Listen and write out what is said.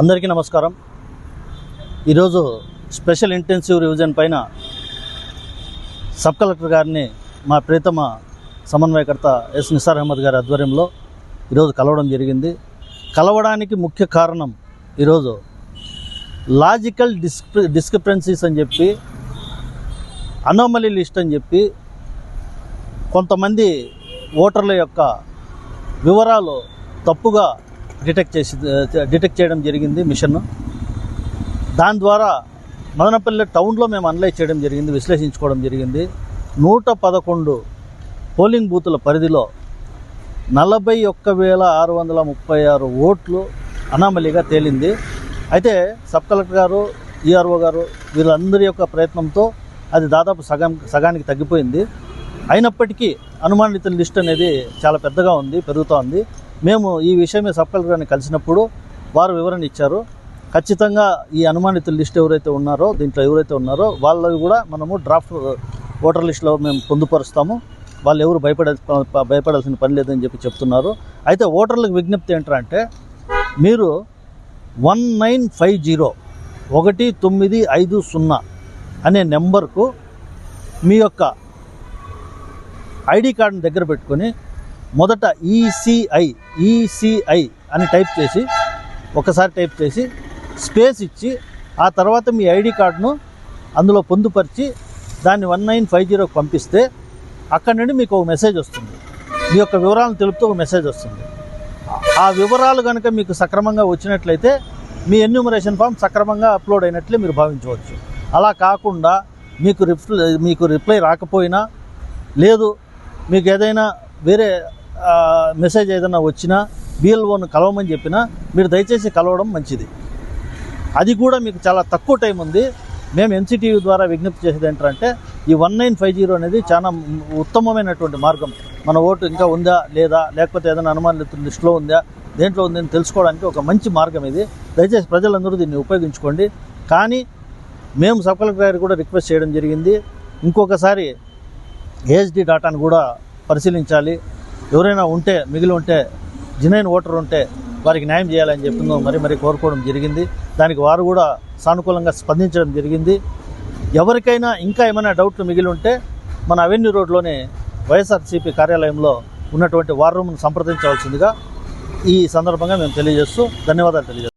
అందరికీ నమస్కారం. ఈరోజు స్పెషల్ ఇంటెన్సివ్ రివిజన్ పైన సబ్ కలెక్టర్ గారిని మా ప్రియతమ సమన్వయకర్త ఎస్ నిసార్ అహ్మద్ గారి ఆధ్వర్యంలో ఈరోజు కలవడం జరిగింది. కలవడానికి ముఖ్య కారణం ఈరోజు లాజికల్ డిస్క్రిపెన్సీస్ అని చెప్పి, అనామలీ లిస్ట్ అని చెప్పి కొంతమంది ఓటర్ల యొక్క వివరాలు తప్పుగా డిటెక్ట్ చేయడం జరిగింది మిషన్. దాని ద్వారా మదనపల్లి టౌన్లో మేము అనలైజ్ చేయడం జరిగింది, విశ్లేషించుకోవడం జరిగింది. 111 పోలింగ్ బూతుల పరిధిలో 41,636 ఓట్లు అనామలీగా తేలింది. అయితే సబ్ కలెక్టర్ గారు, ఈఆర్ఓ గారు వీళ్ళందరి యొక్క ప్రయత్నంతో అది దాదాపు సగానికి తగ్గిపోయింది. అయినప్పటికీ అనుమానిత లిస్ట్ అనేది చాలా పెద్దగా ఉంది, పెరుగుతూ ఉంది. మేము ఈ విషయమే సబ్ కలెక్టర్ గారిని కలిసినప్పుడు వారు వివరణ ఇచ్చారు. ఖచ్చితంగా ఈ అనుమానిత లిస్ట్ ఎవరైతే ఉన్నారో, దీంట్లో ఎవరైతే ఉన్నారో వాళ్ళవి కూడా మనము డ్రాఫ్ట్ ఓటర్ లిస్టులో మేము పొందుపరుస్తాము, వాళ్ళు ఎవరు భయపడాల్సిన పని లేదని చెప్పి చెప్తున్నారు. అయితే ఓటర్లకు విజ్ఞప్తి ఏంటంటే, మీరు 1950 అనే నెంబర్కు మీ యొక్క ఐడి కార్డుని దగ్గర పెట్టుకొని మొదట ఈసీఐ అని ఒకసారి టైప్ చేసి స్పేస్ ఇచ్చి, ఆ తర్వాత మీ ఐడి కార్డును అందులో పొందుపరిచి దాన్ని 1950కు పంపిస్తే అక్కడి నుండి మీకు ఒక మెసేజ్ వస్తుంది. మీ యొక్క వివరాలను తెలుపుతూ ఒక మెసేజ్ వస్తుంది. ఆ వివరాలు కనుక మీకు సక్రమంగా వచ్చినట్లయితే మీ ఎన్యూమరేషన్ ఫామ్ సక్రమంగా అప్లోడ్ అయినట్లే మీరు భావించవచ్చు. అలా కాకుండా మీకు రిప్లై రాకపోయినా, లేదు మీకు ఏదైనా వేరే మెసేజ్ ఏదైనా వచ్చినా, బిఎల్ఓను కలవమని చెప్పినా మీరు దయచేసి కలవడం మంచిది. అది కూడా మీకు చాలా తక్కువ టైం ఉంది. మేము ఎన్సిటీవీ ద్వారా విజ్ఞప్తి చేసేది ఏంటంటే, ఈ 1950 అనేది చాలా ఉత్తమమైనటువంటి మార్గం. మన ఓటు ఇంకా ఉందా లేదా, లేకపోతే ఏదైనా అనుమానిత లిస్టులో ఉందా, దేంట్లో ఉందని తెలుసుకోవడానికి ఒక మంచి మార్గం ఇది. దయచేసి ప్రజలందరూ దీన్ని ఉపయోగించుకోండి. కానీ మేము సబ్ కలెక్టర్ గారికి కూడా రిక్వెస్ట్ చేయడం జరిగింది, ఇంకొకసారి ఏహెచ్డి డాటాను కూడా పరిశీలించాలి. ఎవరైనా మిగిలి ఉంటే జెన్యూన్ ఓటర్ ఉంటే వారికి న్యాయం చేయాలని చెప్పి మరి కోరుకోవడం జరిగింది. దానికి వారు కూడా సానుకూలంగా స్పందించడం జరిగింది. ఎవరికైనా ఇంకా ఏమైనా డౌట్లు మిగిలి ఉంటే మన అవెన్యూ రోడ్లోని వైఎస్ఆర్సీపీ కార్యాలయంలో ఉన్నటువంటి వార్ రూమ్ను సంప్రదించవలసిందిగా ఈ సందర్భంగా మేము ధన్యవాదాలు తెలియజేస్తాం.